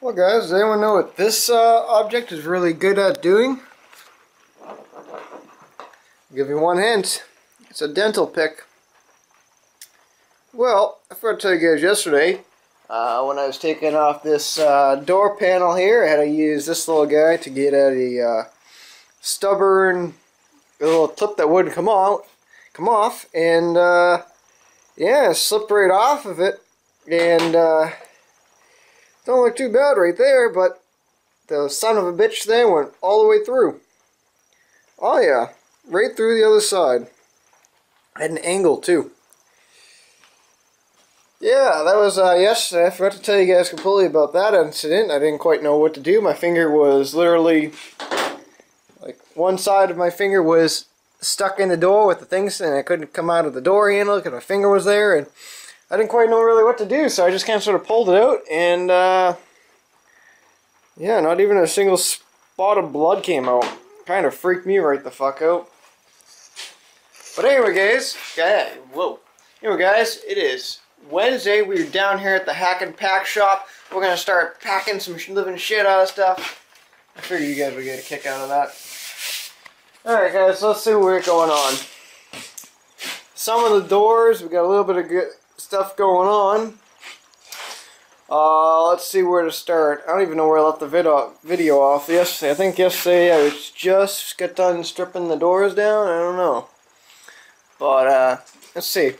Well guys, does anyone know what this object is really good at doing? I'll give you one hint. It's a dental pick. Well, I forgot to tell you guys yesterday, when I was taking off this door panel here, I had to use this little guy to get at a stubborn little clip that wouldn't come off, and yeah, slipped right off of it, and don't look too bad right there, but the son of a bitch there went all the way through. Oh yeah, right through the other side. At an angle too. Yeah, that was yesterday. I forgot to tell you guys completely about that incident. I didn't quite know what to do. My finger was literally, like, one side of my finger was stuck in the door with the things, and I couldn't come out of the door handle because my finger was there, and I didn't quite know really what to do, so I just kind of sort of pulled it out, and yeah, not even a single spot of blood came out. Kind of freaked me right the fuck out. But anyway, guys, Anyway, guys, it is Wednesday. We're down here at the Hack and Pack shop. We're gonna start packing some living shit out of stuff. I figured you guys would get a kick out of that. Alright guys, let's see what's going on. Some of the doors, we got a little bit of good stuff going on. Let's see where to start. I don't even know where I left the video off yesterday. I think yesterday I was just got done stripping the doors down. I don't know. But, let's see.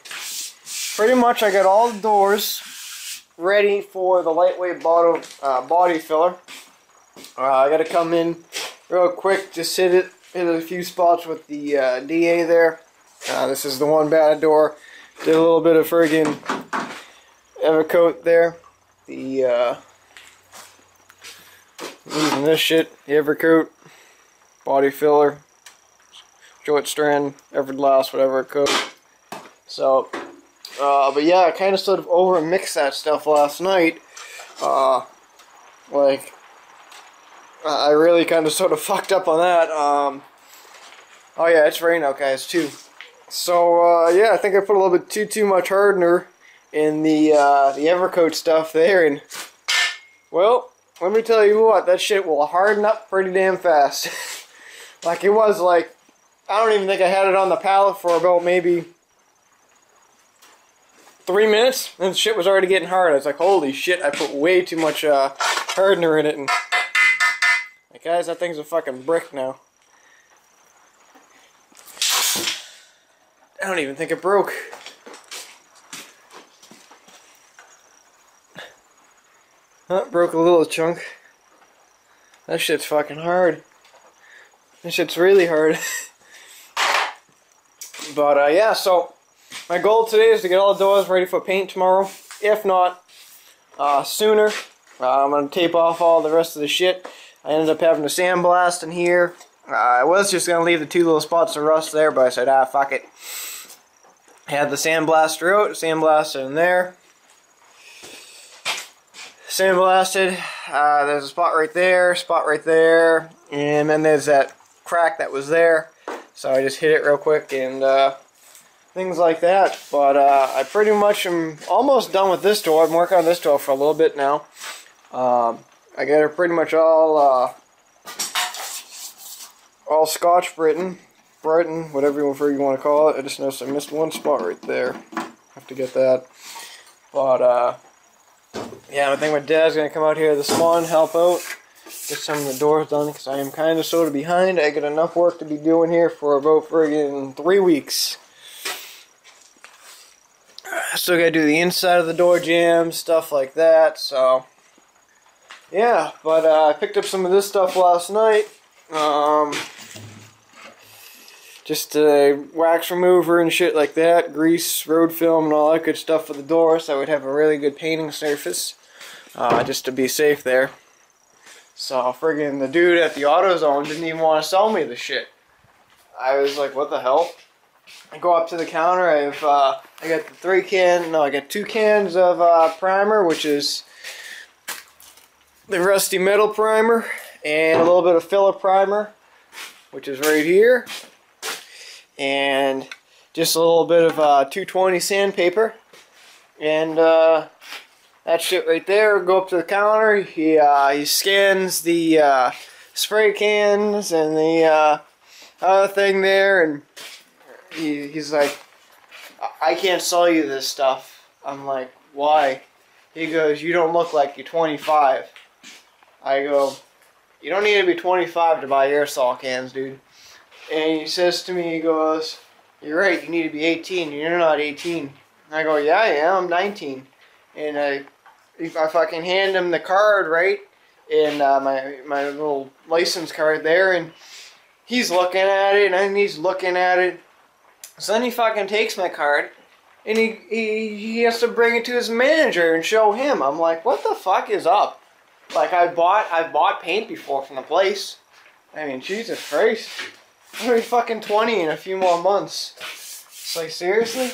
Pretty much I got all the doors ready for the lightweight body filler. I gotta come in real quick, just hit a few spots with the DA there. This is the one bad door. Did a little bit of friggin' Evercoat there. The using this shit, the Evercoat body filler, joint strand, Everlast, whatever coat. So, but yeah, I kind of sort of over mixed that stuff last night. Like, I really kind of sort of fucked up on that. Oh yeah, it's raining out, guys, too. So yeah, I think I put a little bit too much hardener in the Evercoat stuff there, and well, let me tell you what, that shit will harden up pretty damn fast. Like, it was like, I don't even think I had it on the pallet for about maybe 3 minutes, and the shit was already getting hard. I was like, holy shit, I put way too much hardener in it, and like, guys, that thing's a fucking brick now. I don't even think it broke. Oh, broke a little chunk. That shit's fucking hard. That shit's really hard. But yeah, so my goal today is to get all the doors ready for paint tomorrow. If not, sooner. I'm going to tape off all the rest of the shit. I ended up having to sandblast in here. I was just going to leave the two little spots of rust there, but I said, fuck it. I had the sandblaster out, sandblasted in there. Sandblasted. There's a spot right there, and then there's that crack that was there. So I just hit it real quick and things like that. But I pretty much am almost done with this door. I've been working on this door for a little bit now. I got it pretty much all Scotch Brighton, whatever you want to call it. I just noticed I missed one spot right there. Have to get that. But yeah, I think my dad's gonna come out here this morning, help out, get some of the doors done, because I am kind of sort of behind. I got enough work to be doing here for about friggin' 3 weeks. Still gotta do the inside of the door jambs, stuff like that. So yeah, but I picked up some of this stuff last night. Just wax remover and shit like that, grease, road film, and all that good stuff for the door, so I would have a really good painting surface, just to be safe there. So friggin' the dude at the AutoZone didn't even want to sell me the shit. I was like, what the hell? I go up to the counter. I got 2 cans of primer, which is the rusty metal primer, and a little bit of filler primer, which is right here. And just a little bit of 220 sandpaper, and that shit right there. Go up to the counter. He scans the spray cans and the other thing there, and he's like, I can't sell you this stuff. I'm like, why? He goes, you don't look like you're 25. I go, you don't need to be 25 to buy aerosol cans, dude. And he says to me, he goes, you're right, you need to be 18. You're not 18. I go, yeah, I am. I'm 19. And I fucking hand him the card, right? And my little license card there, and he's looking at it, and he's looking at it. So then he fucking takes my card, and he has to bring it to his manager and show him. I'm like, what the fuck is up? Like, I've bought paint before from the place. I mean, Jesus Christ. I'm gonna be fucking 20 in a few more months. It's like, seriously?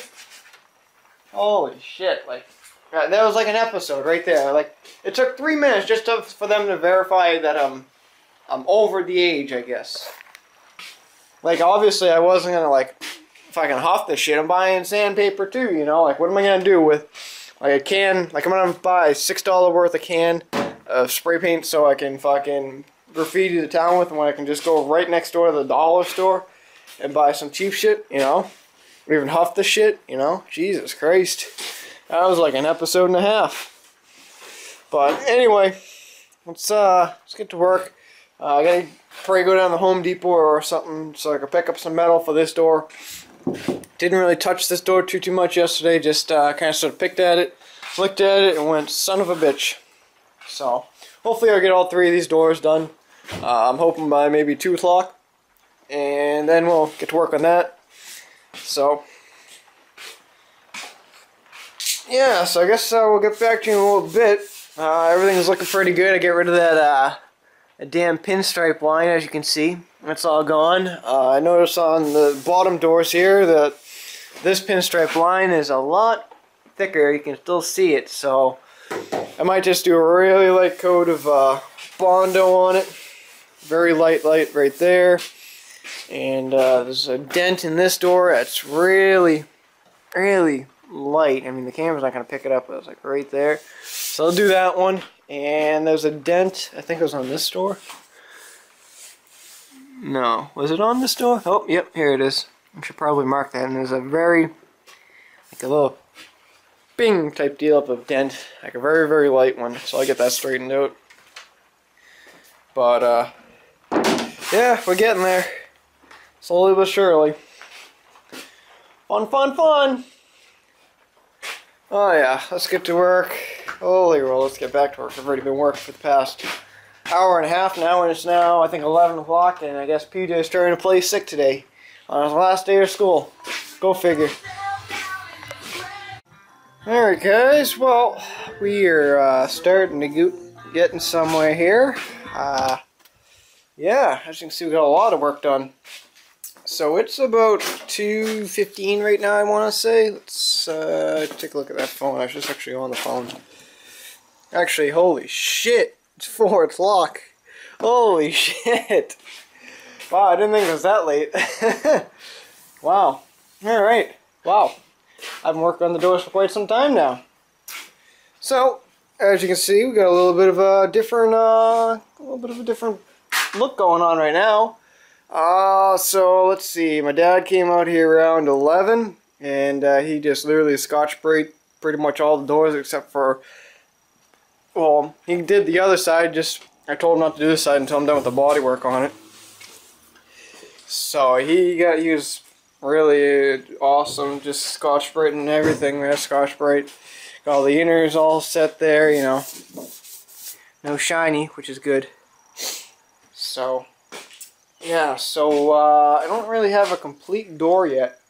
Holy shit, like, that was like an episode right there. Like, it took 3 minutes just for them to verify that I'm over the age, I guess. Like, obviously I wasn't gonna, like, fucking huff this shit. I'm buying sandpaper too, you know? Like, what am I gonna do with, like, a can? Like, I'm gonna buy $6 worth of can of spray paint so I can fucking graffiti the town with, and when I can just go right next door to the dollar store and buy some cheap shit, you know? Or even huff the shit, you know? Jesus Christ. That was like an episode and a half. But anyway, let's get to work. I gotta probably go down to Home Depot or something so I can pick up some metal for this door. Didn't really touch this door too much yesterday. Just kind of sort of picked at it, looked at it, and went, son of a bitch. So hopefully I'll get all 3 of these doors done. I'm hoping by maybe 2 o'clock, and then we'll get to work on that. So yeah, so I guess we'll get back to you in a little bit. Everything's looking pretty good. I get rid of that damn pinstripe line, as you can see. It's all gone. I noticed on the bottom doors here that this pinstripe line is a lot thicker. You can still see it, so I might just do a really light coat of Bondo on it. Very light right there. And there's a dent in this door that's really light. I mean, the camera's not going to pick it up, but it's like right there. So I'll do that one. And there's a dent, I think it was on this door. No, was it on this door? Oh, yep, here it is. I should probably mark that. And there's a very, like a little bing type deal up of dent. Like a very light one. So I'll get that straightened out. But, yeah, we're getting there. Slowly but surely. Fun! Oh yeah, let's get to work. Holy roll, let's get back to work. I've already been working for the past hour and a half now, and it's now, I think, 11 o'clock, and I guess PJ is starting to play sick today on his last day of school. Go figure. Alright guys, well, we are starting to getting somewhere here. Yeah, as you can see, we got a lot of work done. So it's about 2:15 right now, I want to say. Let's take a look at that phone. I was just actually on the phone. Actually, holy shit, it's 4 o'clock. Holy shit. Wow, I didn't think it was that late. Wow. Alright. Wow. I've been working on the doors for quite some time now. So, as you can see, we got a little bit of a different look going on right now. So let's see. My dad came out here around 11, and he just literally scotch sprayed pretty much all the doors except for, well, he did the other side. Just I told him not to do this side until I'm done with the body work on it. So he was really awesome. Just scotch sprayed and everything there. Scotch sprayed. Got all the inners all set there. You know, no shiny, which is good. So. Yeah, so I don't really have a complete door yet.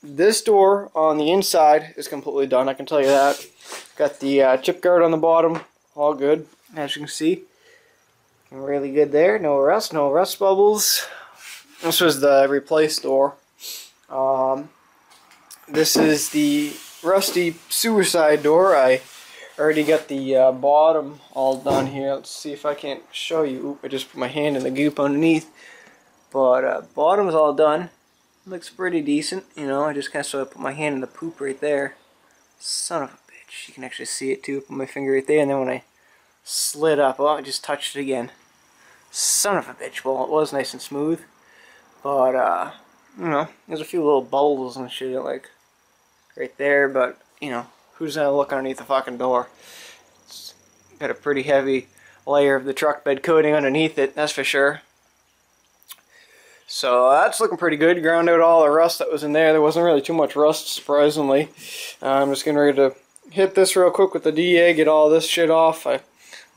This door on the inside is completely done, I can tell you that. Got the chip guard on the bottom, all good, as you can see. Really good there, no rust bubbles. This was the replaced door. This is the rusty suicide door. I already got the bottom all done here. Let's see if I can't show you. Oop, I just put my hand in the goop underneath. But bottom's all done. Looks pretty decent, you know. I just kind of sort of put my hand in the poop right there. Son of a You can actually see it too. Put my finger right there, and then when I slid up, oh, I just touched it again. Son of a bitch. Well, it was nice and smooth, but you know, there's a few little bubbles and shit like right there. But you know, who's gonna look underneath the fucking door? It's got a pretty heavy layer of the truck bed coating underneath it, that's for sure. So that's looking pretty good. Ground out all the rust that was in there. There wasn't really too much rust, surprisingly. I'm just getting ready to hit this real quick with the DA, get all this shit off. A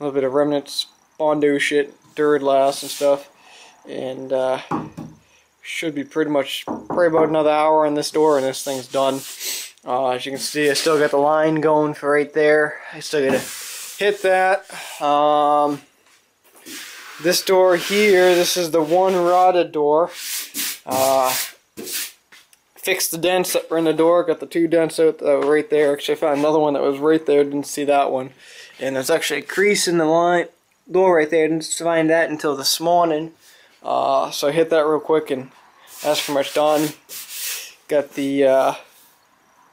little bit of remnants, Bondo shit, Duralast and stuff. And should be probably about another hour on this door and this thing's done. As you can see, I still got the line going for right there. I still gotta hit that. This door here, this is the one rotted door. Fixed the dents that were in the door, got the 2 dents out right there. Actually, I found another one that was right there, didn't see that one. And there's actually a crease in the line door right there, didn't find that until this morning. So I hit that real quick and that's pretty much done. Got the,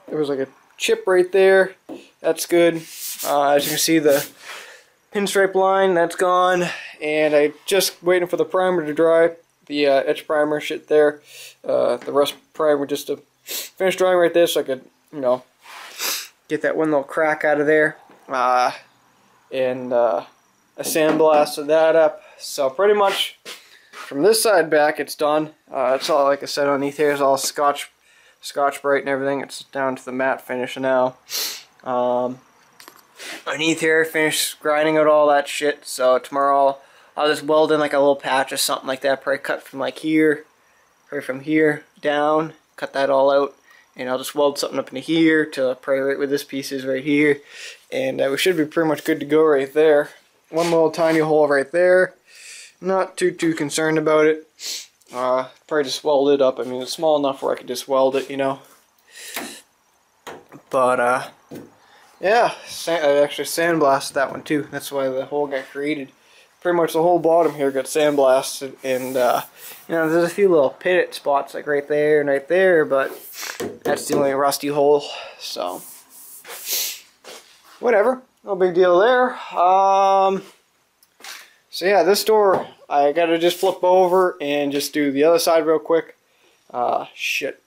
there was like a chip right there, that's good. As you can see, the pinstripe line, that's gone. And I just waiting for the primer to dry, the etch primer shit there, the rust primer just to finish drying right there so I could, you know, get that one little crack out of there. And I sandblasted that up. So pretty much from this side back it's done. It's all, like I said, underneath here is all Scotch Brite and everything. It's down to the matte finish now. Underneath here, finished grinding out all that shit. So tomorrow I'll just weld in like a little patch or something like that. Probably cut from like here, probably from here down. Cut that all out, and I'll just weld something up into here to probably right where this piece is right here. And we should be pretty much good to go right there. One little tiny hole right there. Not too concerned about it. Probably just weld it up. I mean, it's small enough where I could just weld it, you know. But yeah, I actually sandblasted that one too. That's why the hole got created. Pretty much the whole bottom here got sandblasted, and you know, there's a few little pitted spots like right there and right there, but that's the only rusty hole. So whatever, no big deal there. So yeah, this door I gotta just flip over and just do the other side real quick. Shit.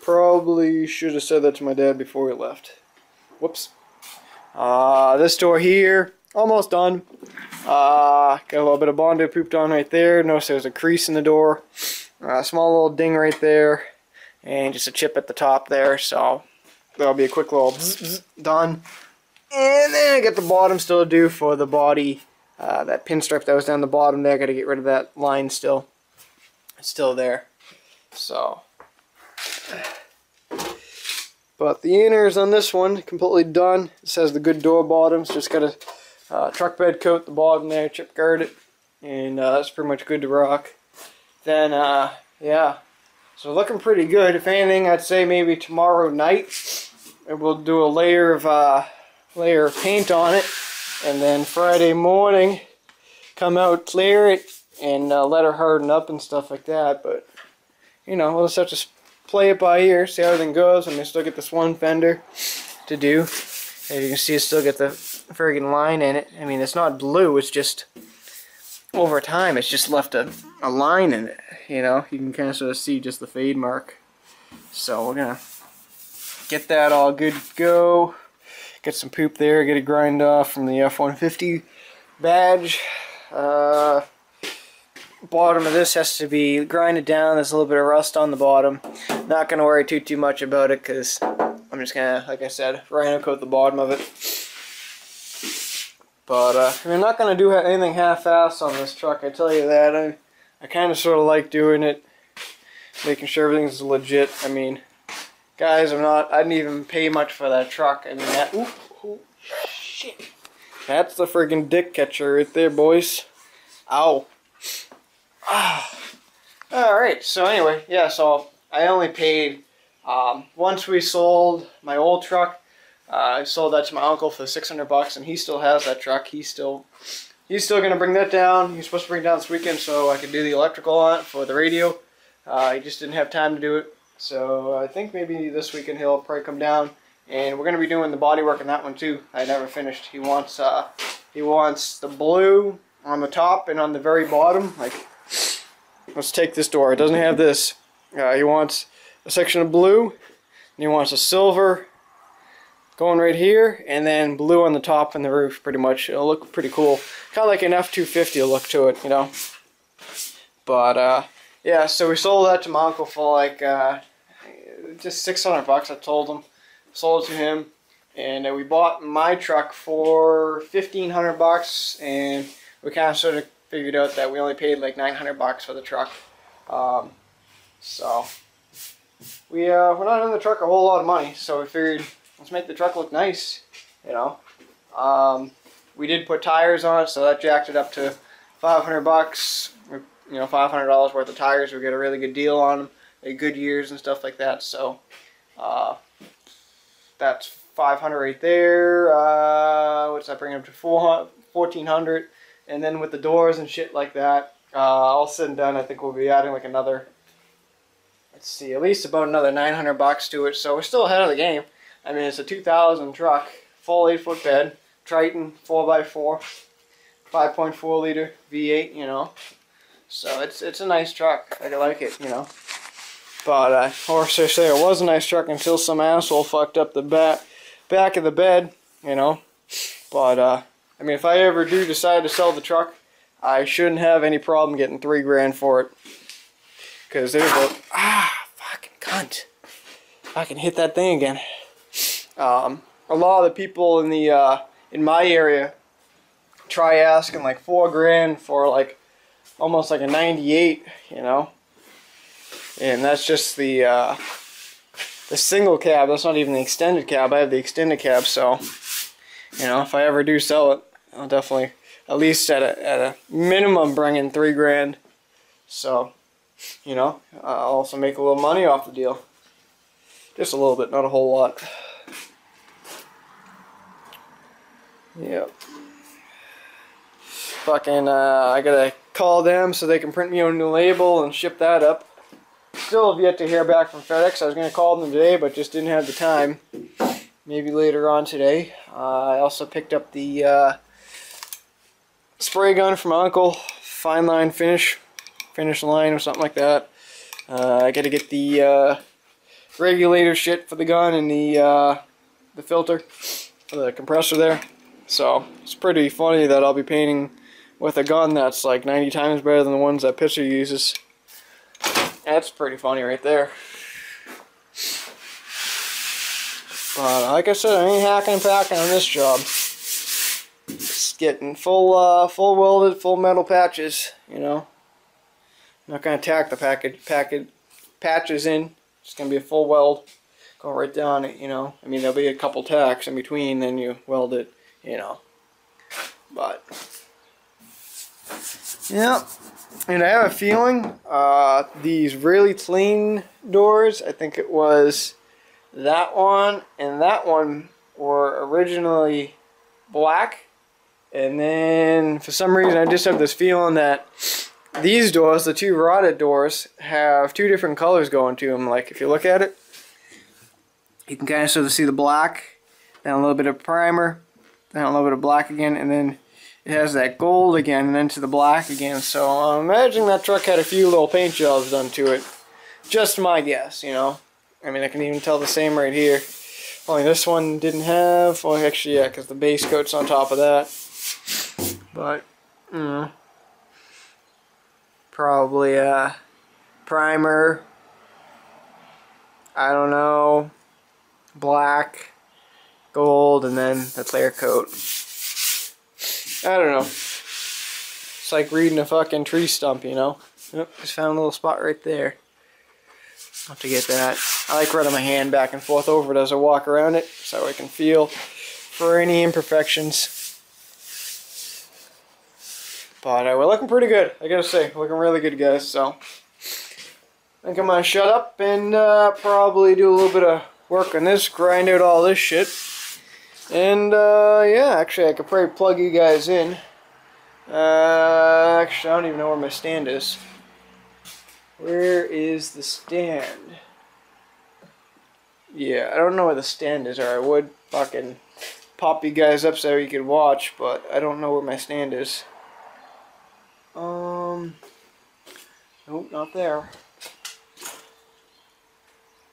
Probably should have said that to my dad before he left. Whoops. This door here, almost done. Got a little bit of Bondo pooped on right there. Notice there's a crease in the door. Small little ding right there. And just a chip at the top there. So that'll be a quick little done. And then I got the bottom still to do for the body. That pinstripe that was down the bottom there. I gotta get rid of that line still. It's still there. So. But the inners on this one completely done. It says the good door bottoms. Just gotta truck bed coat the bottom there, chip guard it, and that's pretty much good to rock. Then yeah, so looking pretty good. If anything, I'd say maybe tomorrow night we'll do a layer of paint on it, and then Friday morning come out, clear it, and let her harden up and stuff like that. But you know, we'll just have to play it by ear, see how everything goes. I mean, still get this one fender to do. As you can see, I still get the friggin' line in it. I mean, it's not blue, it's just, over time, it's just left a line in it. You know, you can kind of sort of see just the fade mark. So we're gonna get that all good to go. Get some poop there, get it grind off from the F150 badge. Bottom of this has to be grinded down. There's a little bit of rust on the bottom. Not gonna worry too much about it because I'm just gonna, like I said, rhino coat the bottom of it. But I'm not gonna do anything half-assed on this truck. I tell you that. I kind of sort of like doing it, making sure everything's legit. I mean, guys, I didn't even pay much for that truck. I mean, that. Ooh, shit. That's the friggin' dick catcher right there, boys. Ow. Alright, so anyway, yeah, so I only paid, once we sold my old truck, I sold that to my uncle for $600, and he still has that truck. He's still gonna bring that down. He's supposed to bring it down this weekend so I could do the electrical on it for the radio. He just didn't have time to do it, so I think maybe this weekend he'll probably come down, And we're going to be doing the body work on that one too. I never finished. He wants the blue on the top and on the very bottom. Like, let's take this door. It doesn't have this. He wants a section of blue, and he wants a silver going right here, and then blue on the top and the roof. Pretty much, it'll look pretty cool. Kind of like an F-250 look to it, you know. But yeah, so we sold that to my uncle for like just $600. I told him, sold it to him, and we bought my truck for $1,500, and we kind of sort of figured out that we only paid like $900 for the truck. So we're not in the truck a whole lot of money, so we figured let's make the truck look nice, you know. We did put tires on it, so that jacked it up to $500. You know, $500 worth of tires. We got a really good deal on them. They good years and stuff like that. So that's $500 right there. What's that bring up to? $1,400. And then with the doors and shit like that, all said and done, I think we'll be adding like another, let's see, at least about another $900 to it. So we're still ahead of the game. I mean, it's a 2000 truck, full 8-foot bed, Triton 4x4, 5.4 liter V8, you know. So it's a nice truck. I like it, you know. But or should I say it was a nice truck until some asshole fucked up the back of the bed, you know. But I mean, if I ever do decide to sell the truck, I shouldn't have any problem getting $3 grand for it. Cause there's a fucking cunt. I can hit that thing again. A lot of the people in the in my area try asking like $4 grand for like almost like a 98, you know, and that's just the single cab. That's not even the extended cab. I have the extended cab, so you know, if I ever do sell it, I'll definitely at least at a minimum bring in $3 grand. So you know, I'll also make a little money off the deal, just a little bit, not a whole lot. Yep. Fucking I gotta call them so they can print me a new label and ship that up. Still have yet to hear back from FedEx. I was gonna call them today, but just didn't have the time. Maybe later on today. I also picked up the spray gun from my uncle, fine line finish line or something like that. I gotta get the regulator shit for the gun and the filter for the compressor there. So it's pretty funny that I'll be painting with a gun that's like 90 times better than the ones that Pitcher uses. That's pretty funny right there. But like I said, I ain't hacking and packing on this job. It's getting full welded, full metal patches, you know. I'm not gonna tack the patches in. It's gonna be a full weld. Go right down it, you know. I mean, there'll be a couple tacks in between, then you weld it, you know. But yeah, and I have a feeling these really clean doors, I think it was that one and that one, were originally black, and then for some reason I just have this feeling that these doors, the two rotted doors, have two different colors going to them. Like if you look at it, you can kind of sort of see the black, then a little bit of primer, then a little bit of black again, and then it has that gold again, and then to the black again. So I'm imagining that truck had a few little paint jobs done to it. Just my guess, you know. I mean, I can even tell the same right here. Only this one didn't have, well actually yeah, because the base coat's on top of that. But, you know, probably primer, I don't know, black, gold, and then the clear coat. I don't know. It's like reading a fucking tree stump, you know. Yep, just found a little spot right there. I'll have to get that. I like running my hand back and forth over it as I walk around it, so I can feel for any imperfections. But we're looking pretty good, I gotta say. Looking really good, guys, so I think I'm gonna shut up and probably do a little bit of work on this, grind out all this shit. And yeah, actually I could probably plug you guys in. Actually I don't even know where my stand is. Where is the stand? yeah, I don't know where the stand is, or I would fucking pop you guys up so you could watch, but I don't know where my stand is. Nope, not there.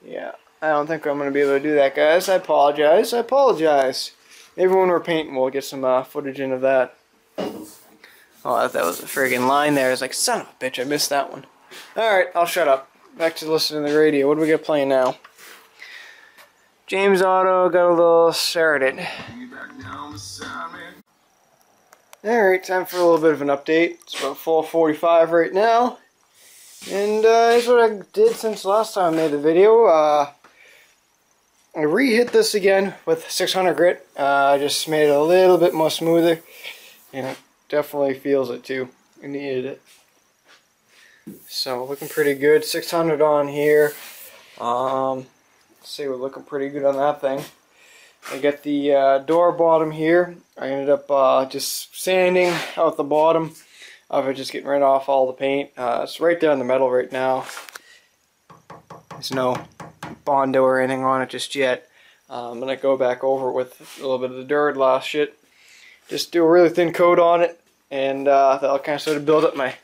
Yeah, I don't think I'm going to be able to do that, guys. I apologize. I apologize. Maybe when we're painting, we'll get some footage in of that. Oh, that was a friggin' line there. I was like, son of a bitch, I missed that one. Alright, I'll shut up. Back to listening to the radio. What do we got playing now? James Otto got a little Sheridan. Alright, time for a little bit of an update. It's about 4:45 right now. And here's what I did since last time I made the video. I re-hit this again with 600 grit. I just made it a little bit more smoother. And it definitely feels it too. I needed it. So looking pretty good. 600 on here. Let's see, we're looking pretty good on that thing. I got the door bottom here. I ended up just sanding out the bottom of it, just getting rid off all the paint. It's right there in the metal right now. There's no Bondo or anything on it just yet. I'm going to go back over it with a little bit of the Duralast shit. Just do a really thin coat on it, and that'll kind of sort of build up my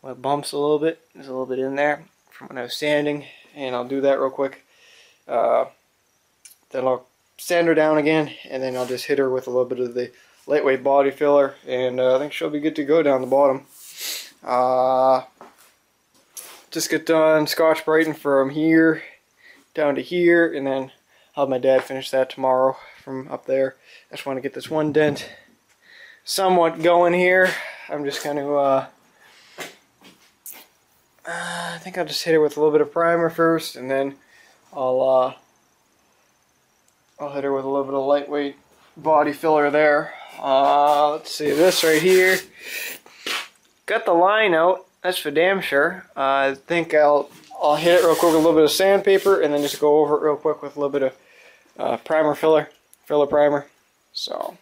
bumps a little bit. There's a little bit in there from when I was sanding, and I'll do that real quick. Then I'll sand her down again, and then I'll just hit her with a little bit of the lightweight body filler, and I think she'll be good to go down the bottom. Just get done Scotch Brighton from here down to here, and then I'll have my dad finish that tomorrow from up there. I just want to get this one dent somewhat going here. I'm just going to I think I'll just hit it with a little bit of primer first, and then I'll hit her with a little bit of lightweight body filler there. Let's see, this right here, got the line out, that's for damn sure. I think I'll hit it real quick with a little bit of sandpaper, and then just go over it real quick with a little bit of filler primer. So,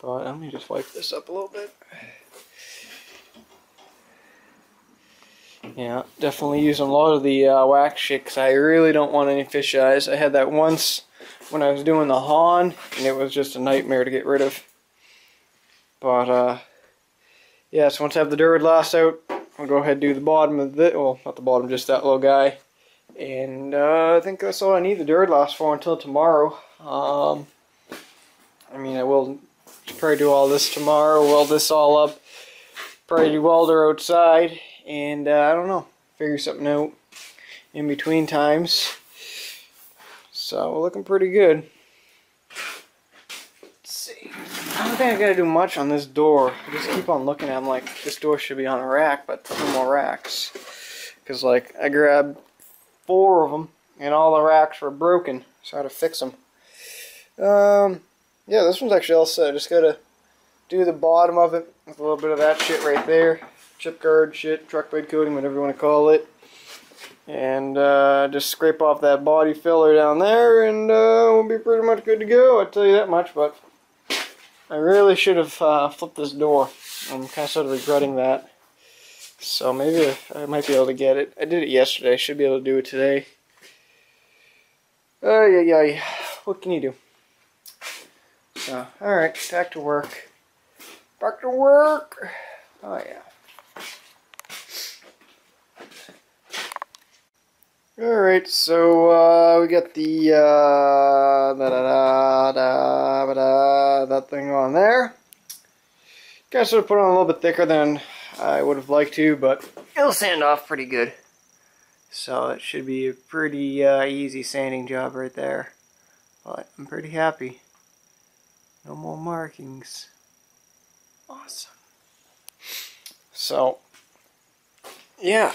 but let me just wipe this up a little bit. Yeah, definitely using a lot of the wax shit, because I really don't want any fish eyes. I had that once when I was doing the Hahn, and it was just a nightmare to get rid of. But, yeah, so once I have the Duralast out, I'll go ahead and do the bottom of it. Well, not the bottom, just that little guy. And I think that's all I need the Duralast for until tomorrow. I mean, I will probably do all this tomorrow, weld this all up, probably do welder outside, and I don't know, figure something out in between times. So we're looking pretty good. Let's see. I don't think I gotta do much on this door. I just keep on looking at them like this door should be on a rack, but no more racks. Because like I grabbed 4 of them and all the racks were broken, so I had to fix them. Yeah, this one's actually all set. I just gotta do the bottom of it with a little bit of that shit right there. Chip guard shit, truck bed coating, whatever you want to call it. And just scrape off that body filler down there, and we'll be pretty much good to go. I'll tell you that much. But I really should have flipped this door. I'm kind of sort of regretting that. So maybe I might be able to get it. I did it yesterday. I should be able to do it today. Yeah. What can you do? So, alright, back to work. Back to work! Oh, yeah. Alright, so we got the that thing on there. Guess I put on a little bit thicker than I would have liked to, but it'll sand off pretty good. So it should be a pretty easy sanding job right there. But I'm pretty happy. No more markings. Awesome. So, yeah.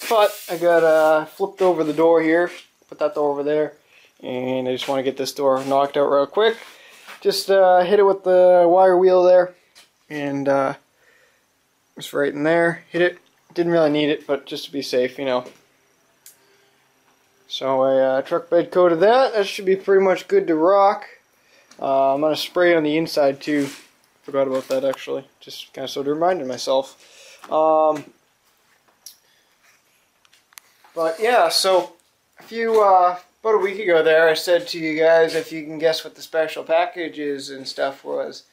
But I got flipped over the door here. Put that door over there. And I just want to get this door knocked out real quick. Just hit it with the wire wheel there. And just right in there. Hit it. Didn't really need it, but just to be safe, you know. So I truck bed coated that. That should be pretty much good to rock. I'm going to spray on the inside too. Forgot about that actually. Just kind of sort of reminded myself. But yeah, so about a week ago there, I said to you guys if you can guess what the special packages and stuff was.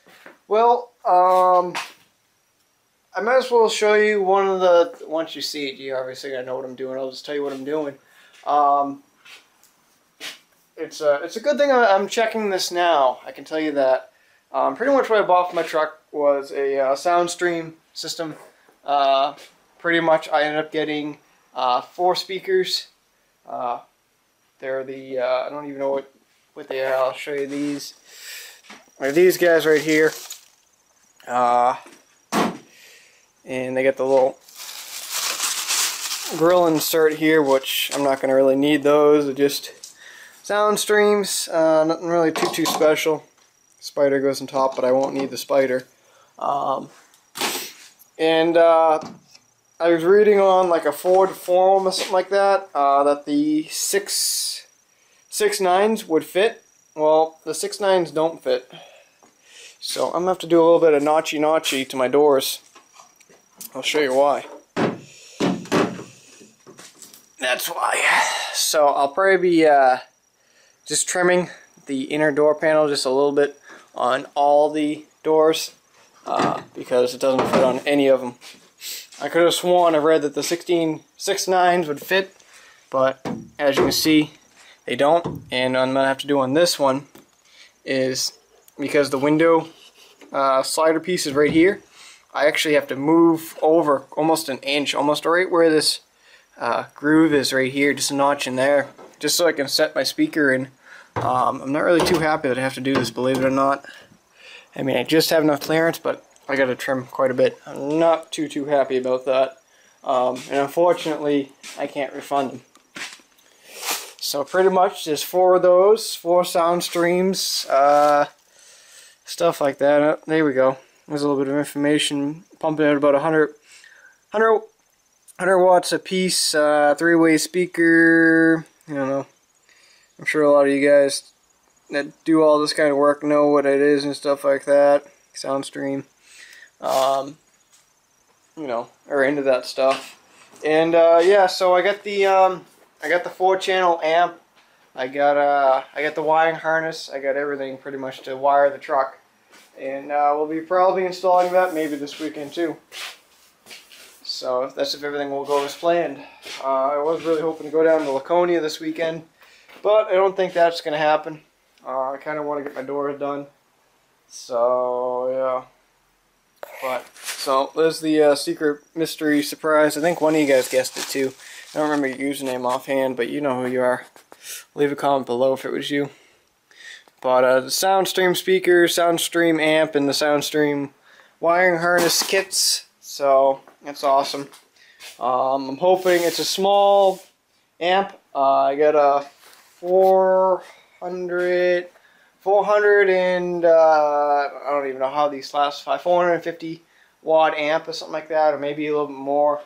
Well, I might as well show you one of the, once you see it, you obviously gotta know what I'm doing. I'll just tell you what I'm doing. It's a good thing I'm checking this now, I can tell you that. Pretty much what I bought for my truck was a sound stream system. Pretty much I ended up getting 4 speakers. They're the, I don't even know what they are. I'll show you these. They're these guys right here. And they got the little grill insert here, which I'm not going to really need those. They're just sound streams. Nothing really too special. Spider goes on top, but I won't need the spider. I was reading on like a Ford forum or something like that, that the 6.9s would fit. Well, the 6.9s don't fit. So I'm going to have to do a little bit of notchy to my doors. I'll show you why. That's why. So I'll probably be just trimming the inner door panel just a little bit on all the doors because it doesn't fit on any of them. I could have sworn I read that the 6.9s would fit, but as you can see, they don't. And what I'm going to have to do on this one is, because the window slider piece is right here, I actually have to move over almost an inch, almost right where this groove is right here, just a notch in there, just so I can set my speaker in. I'm not really too happy that I have to do this, believe it or not. I mean, I just have enough clearance, but I got to trim quite a bit. I'm not too happy about that. And unfortunately, I can't refund them. So pretty much there's 4 of those, 4 sound streams, stuff like that. There we go. There's a little bit of information, pumping out about 100 watts a piece, 3-way speaker. I don't know. I'm sure a lot of you guys that do all this kind of work know what it is and stuff like that. Sound stream. You know, are into that stuff. And yeah, so I got the 4-channel amp. I got the wiring harness. I got everything pretty much to wire the truck. And we'll be probably installing that maybe this weekend too. So that's if everything will go as planned. I was really hoping to go down to Laconia this weekend, but I don't think that's going to happen. I kind of want to get my doors done. So yeah. So there's the secret mystery surprise. I think one of you guys guessed it too. I don't remember your username offhand, but you know who you are. Leave a comment below if it was you. But the SoundStream speaker, SoundStream amp, and the SoundStream wiring harness kits. So that's awesome. I'm hoping it's a small amp. I got a 400 and I don't even know how these classify. 450 watt amp or something like that, or maybe a little bit more.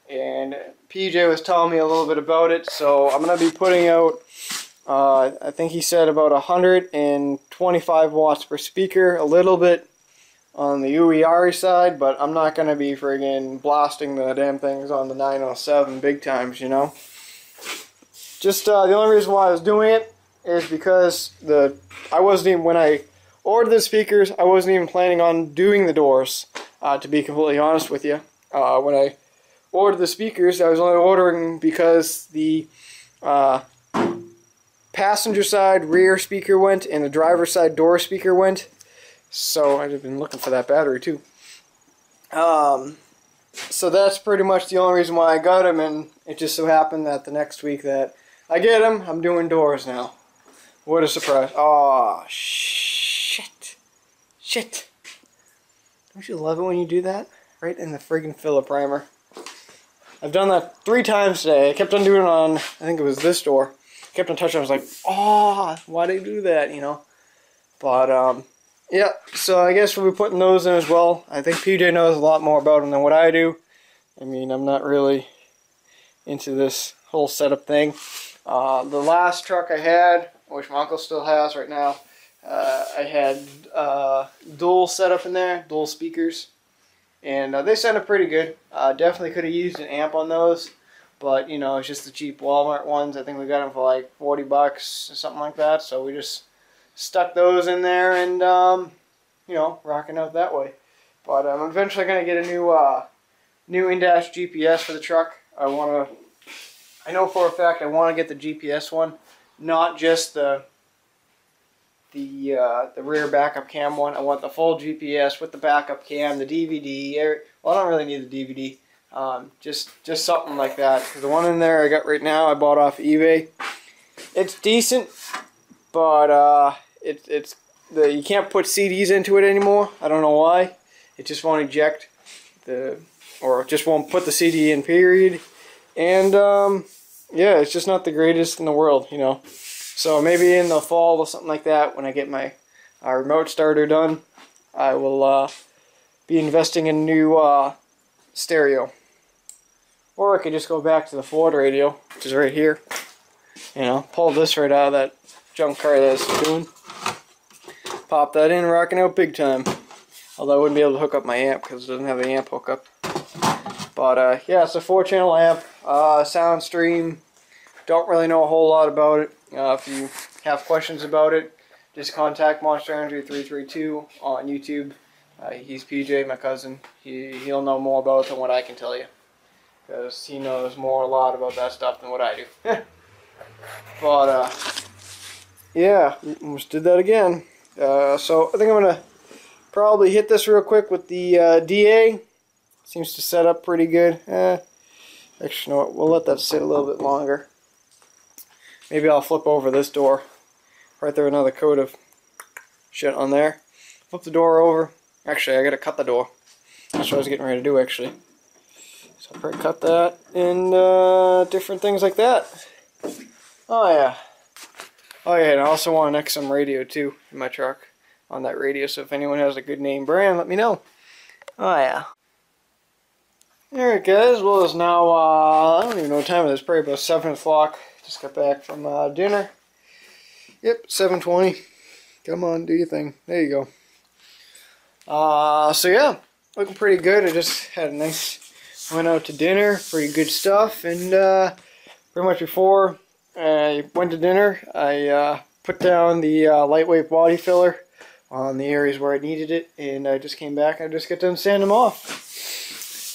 And PJ was telling me a little bit about it, so I'm going to be putting out, I think he said about 125 watts per speaker, a little bit on the UER side, but I'm not going to be friggin' blasting the damn things on the 907 big times, you know. Just the only reason why I was doing it is because I wasn't even, when I ordered the speakers, I wasn't even planning on doing the doors, to be completely honest with you. When I ordered the speakers, I was only ordering because the passenger side rear speaker went and the driver's side door speaker went. So I've been looking for that battery too. So that's pretty much the only reason why I got them, and it just so happened that the next week that I get them, I'm doing doors now. What a surprise. Oh, shit. Shit. Don't you love it when you do that? Right in the friggin' filler primer. I've done that 3 times today. I kept on doing it on, I think it was this door. I kept on touching it. I was like, oh, why did I do that, you know? But, yeah, so I guess we'll be putting those in as well. I think PJ knows a lot more about them than what I do. I mean, I'm not really into this whole setup thing. The last truck I had, which my uncle still has right now, I had dual setup in there, dual speakers. And they sounded pretty good. Definitely could have used an amp on those. but you know, it's just the cheap Walmart ones. I think we got them for like 40 bucks or something like that. So we just stuck those in there and you know, rocking out that way. But I'm eventually gonna get a new in-dash GPS for the truck. I know for a fact I want to get the GPS one, not just the rear backup cam one. I want the full GPS with the backup cam, the DVD. Well, I don't really need the DVD. Just something like that. Because the one in there I got right now, I bought off eBay. It's decent, but you can't put CDs into it anymore. I don't know why. It just won't eject or it just won't put the CD in, period. And yeah, it's just not the greatest in the world, you know. So maybe in the fall or something like that, when I get my remote starter done, I will be investing in a new stereo. Or I could just go back to the Ford radio, which is right here. You know, pull this right out of that junk car that I was doing. Pop that in, rocking out big time. Although I wouldn't be able to hook up my amp because it doesn't have an amp hookup. But yeah, it's a 4-channel amp, sound stream. Don't really know a whole lot about it. If you have questions about it, just contact Monster Energy 332 on YouTube. He's PJ, my cousin. He'll know more about it than what I can tell you, because he knows a lot about that stuff than what I do. But yeah, almost did that again. So I think I'm gonna probably hit this real quick with the DA. Seems to set up pretty good. Actually, you know what? We'll let that sit a little bit longer. Maybe I'll flip over this door. Right there, another coat of shit on there. Flip the door over. Actually, I gotta cut the door. That's what I was getting ready to do, actually. So I'll probably cut that and different things like that. Oh yeah. Oh yeah, and I also want an XM radio too in my truck on that radio. So if anyone has a good name brand, let me know. Oh yeah. Alright guys, well it's now, I don't even know what time it is, probably about 7 o'clock. Just got back from dinner. Yep, 7:20. Come on, do your thing. There you go. So yeah, looking pretty good. I just had a went out to dinner, pretty good stuff, and pretty much before I went to dinner, I put down the lightweight body filler on the areas where I needed it, and I just came back and I just got done sanding them off.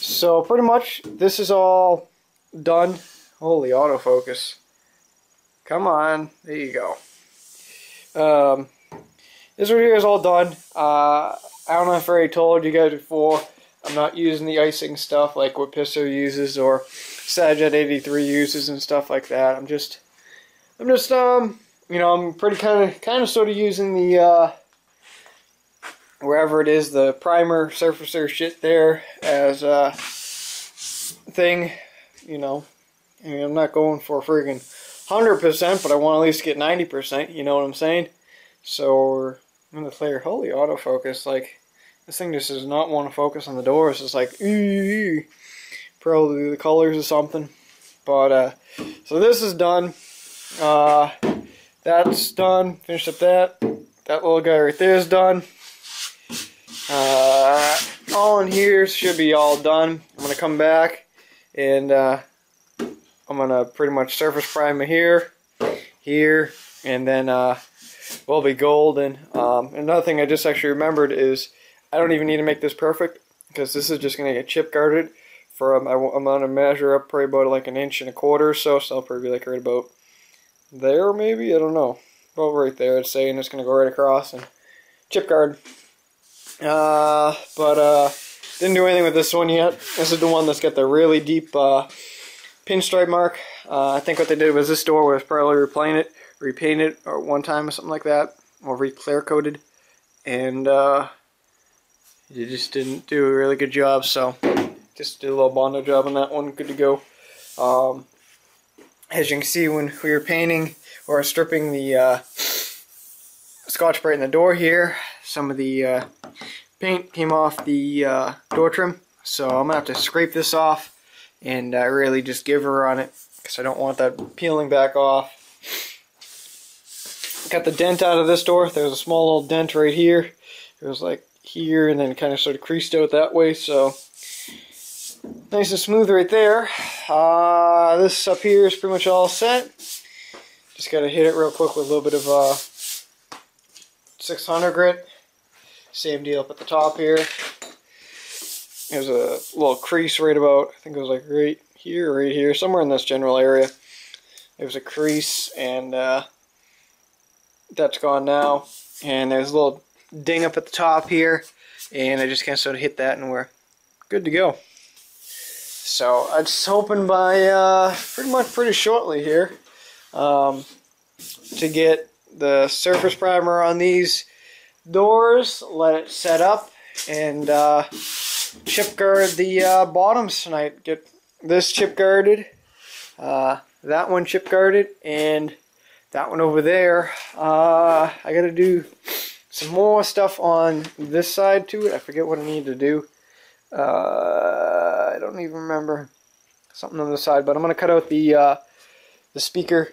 So pretty much this is all done. Holy autofocus. Come on, there you go. This right here is all done. I don't know if I already told you guys before, I'm not using the icing stuff like what Pisso uses or Sajet 83 uses and stuff like that. I'm just you know, I'm pretty kind of sort of using the wherever it is, the primer surfacer shit there as a thing, you know. I mean, I'm not going for friggin' 100%, but I want to at least get 90%, you know what I'm saying? So, I'm going to clear. Holy autofocus, like, this thing just does not want to focus on the doors. It's like, probably the colors or something. But, so this is done. That's done. Finished up that. That little guy right there is done. All in here should be all done. I'm going to come back and I'm going to pretty much surface prime it here, and then we'll be golden. Another thing I just actually remembered is I don't even need to make this perfect, because this is just going to get chip guarded from, I'm going to measure up probably about like 1.25 inches or so, so I'll probably be like right about there maybe, I don't know, about right there I'd say, and it's going to go right across and chip guard. Didn't do anything with this one yet. This is the one that's got the really deep pinstripe mark. I think what they did was this door was probably repaint it or one time or something like that, or re-clear coated, and you just didn't do a really good job, so just did a little Bondo job on that one, good to go. As you can see, when we were painting or stripping the Scotch-Brite in the door here, some of the paint came off the door trim, so I'm going to have to scrape this off and really just give her on it, because I don't want that peeling back off. Got the dent out of this door. There's a small little dent right here. It was like here, and then kind of sort of creased out that way, so nice and smooth right there. this up here is pretty much all set. Just gotta hit it real quick with a little bit of 600 grit. Same deal up at the top here. There's a little crease right about, I think it was like right here, somewhere in this general area. There's a crease, and that's gone now. And there's a little ding up at the top here, and I just kind of sort of hit that, and we're good to go. So I'm just hoping by pretty shortly here to get the surface primer on these doors, let it set up, and chip guard the bottoms tonight. Get this chip guarded, that one chip guarded, and that one over there. I gotta do some more stuff on this side to it. I forget what I need to do. I don't even remember. Something on the side, but I'm gonna cut out the speaker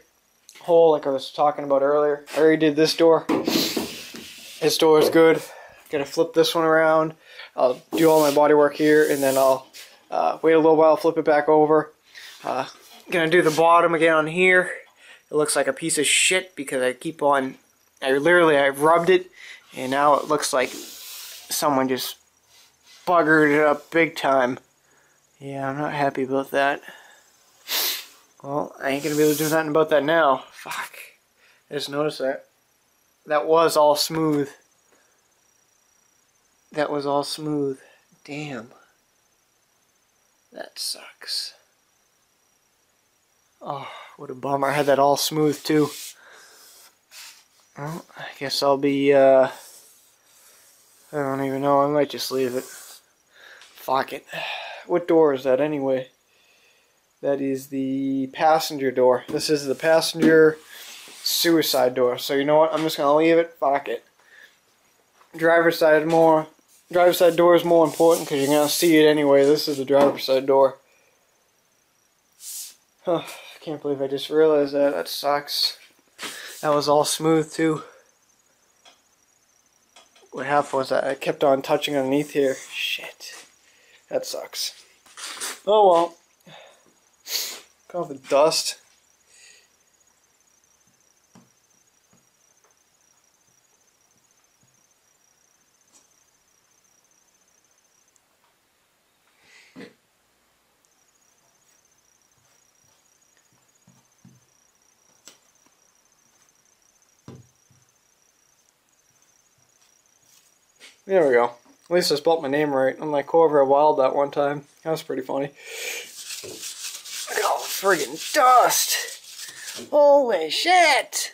hole like I was talking about earlier. I already did this door. This door is good. Gonna flip this one around. I'll do all my body work here, and then I'll wait a little while, flip it back over. Gonna do the bottom again on here. It looks like a piece of shit because I rubbed it, and now it looks like someone just buggered it up big time. Yeah, I'm not happy about that. Well, I ain't gonna be able to do nothing about that now. Fuck. I just noticed that. That was all smooth. That was all smooth. Damn. That sucks. Oh, what a bummer. I had that all smooth too. Well, I guess I'll be, I don't even know. I might just leave it. Fuck it. What door is that anyway? That is the passenger door. This is the passenger suicide door. So you know what? I'm just gonna leave it. Fuck it. Driver's side door is more important because you're gonna see it anyway. This is the driver's side door. Huh, I can't believe I just realized that. That sucks. That was all smooth too. What happened was that I kept on touching underneath here. Shit. That sucks. Oh well. Got all the dust. There we go. At least I spelled my name right. I'm like Corvette Wild that one time. That was pretty funny. Look at all the friggin' dust! Holy shit!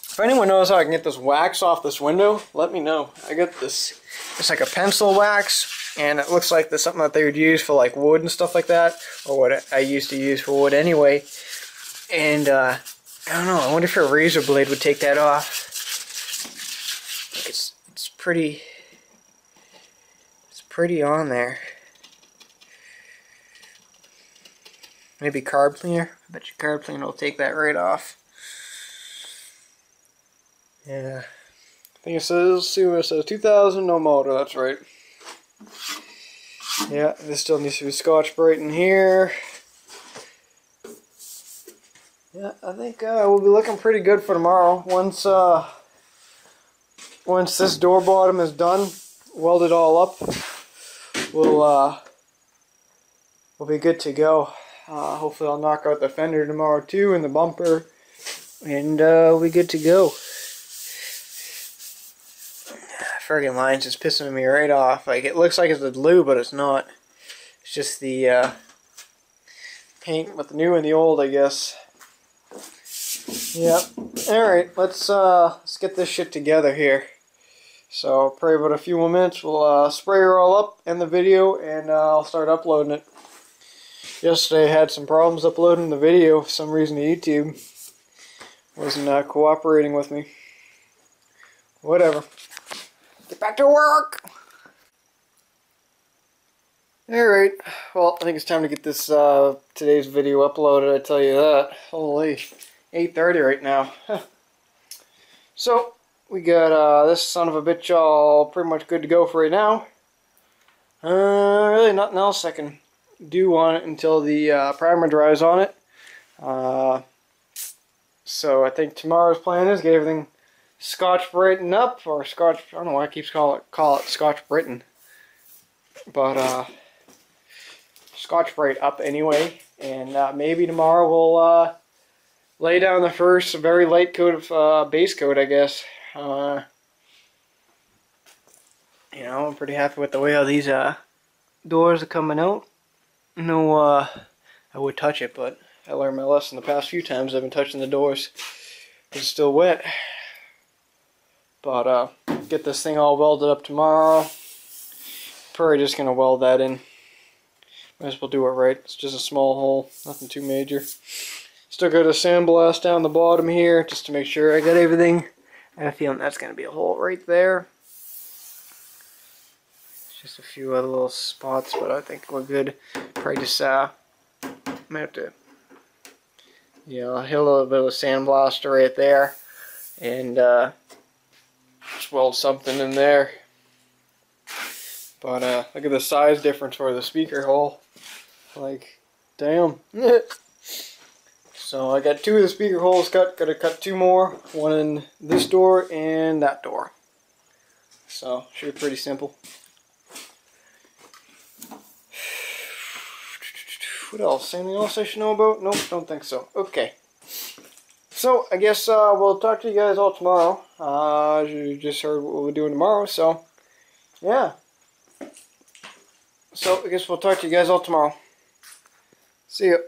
If anyone knows how I can get this wax off this window, let me know. I got this. It's like a pencil wax, and it looks like there's something that they would use for like wood and stuff like that, or what I used to use for wood anyway. And I don't know. I wonder if a razor blade would take that off. It's pretty on there. Maybe carb cleaner. I bet you carb cleaner will take that right off. Yeah. I think it says, see what it says, 2000, no motor, that's right. Yeah, this still needs to be Scotch-Brite in here. Yeah, I think we'll be looking pretty good for tomorrow. Once this door bottom is done, weld it all up, we'll be good to go. Hopefully I'll knock out the fender tomorrow too, and the bumper, and we'll be good to go. Friggin' line's just pissing me right off. Like, it looks like it's the glue, but it's not. It's just the paint with the new and the old, I guess. Yep. Alright, let's get this shit together here. So, probably about a few more minutes, we'll spray her all up in the video, and I'll start uploading it. Yesterday I had some problems uploading the video for some reason to YouTube. Wasn't cooperating with me. Whatever. Get back to work! Alright, well, I think it's time to get this today's video uploaded, I tell you that. Holy, 8:30 right now. So, we got this son of a bitch all pretty much good to go for right now. Really nothing else I can do on it until the primer dries on it. So I think tomorrow's plan is get everything Scotch Brighton up, or Scotch, I don't know why I keep call it Scotch Brighton, but Scotch Brite up anyway, and maybe tomorrow we'll lay down the first very light coat of base coat, I guess. You know, I'm pretty happy with the way how these doors are coming out. No, I would touch it, but I learned my lesson the past few times I've been touching the doors. It's still wet. But get this thing all welded up tomorrow. Probably just gonna weld that in. Might as well do it right. It's just a small hole, nothing too major. Still got a sandblast down the bottom here just to make sure I got everything. I have a feeling that's gonna be a hole right there. Just a few other little spots, but I think we're good. Probably just might have to, you know, hit a little bit of a sandblaster right there, and just weld something in there. But look at the size difference for the speaker hole. Like, damn. So I got 2 of the speaker holes cut. Got to cut 2 more. One in this door and that door. So should be pretty simple. What else? Anything else I should know about? Nope, don't think so. Okay. So, I guess we'll talk to you guys all tomorrow. You just heard what we're doing tomorrow, so, yeah. So, I guess we'll talk to you guys all tomorrow. See ya.